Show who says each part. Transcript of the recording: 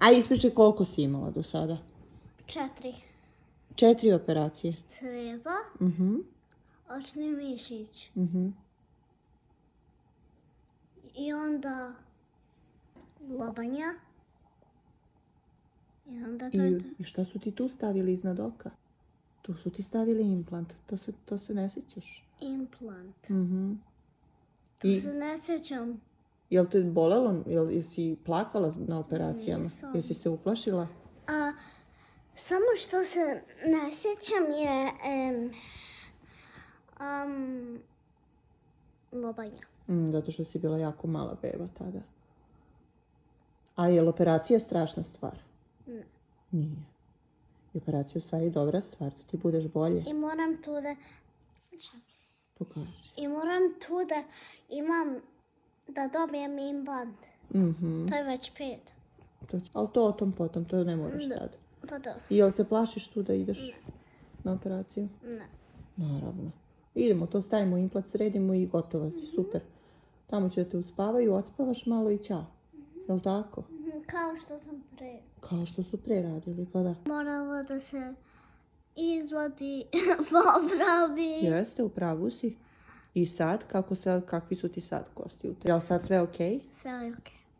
Speaker 1: A ispričaj koliko si imala do sada?
Speaker 2: 4.
Speaker 1: 4 operacije.
Speaker 2: Creva, očni mišić. I onda lobanja. I onda to je to.
Speaker 1: I šta su ti tu stavili iznad oka? Tu su ti stavili implant. To se ne sjećaš.
Speaker 2: Implant. To
Speaker 1: I
Speaker 2: se ne sjećam.
Speaker 1: jel te bolelo? Jesi plakala na operacijama?
Speaker 2: Nisam.
Speaker 1: Jesi se uplašila?
Speaker 2: Samo što se ne sjećam je lobanja.
Speaker 1: Zato što si bila jako mala beba tada. A je li operacija strašna stvar?
Speaker 2: Ne.
Speaker 1: Nije. I operacija u stvari dobra stvar, da ti budeš bolje.
Speaker 2: I moram tu da...
Speaker 1: Pokaži.
Speaker 2: I moram tu da imam, da dobijem implant. To je već 5.
Speaker 1: Ali to o tom potom, to ne moraš sad.
Speaker 2: Pa da.
Speaker 1: I jel se plašiš tu da ideš na operaciju?
Speaker 2: Ne.
Speaker 1: Naravno. Idemo, to stavimo implant, sredimo i gotova si, super. Tamo će da te uspavaju, odspavaš malo i ćao. Jel tako?
Speaker 2: Kao što sam pre.
Speaker 1: Kao što su pre radili, pa da.
Speaker 2: Moralo da se izvadi, popravi.
Speaker 1: Jeste, u pravu si. I sad, kakvi su ti sad kosti? Jel sad sve okej?
Speaker 2: Sve je okej.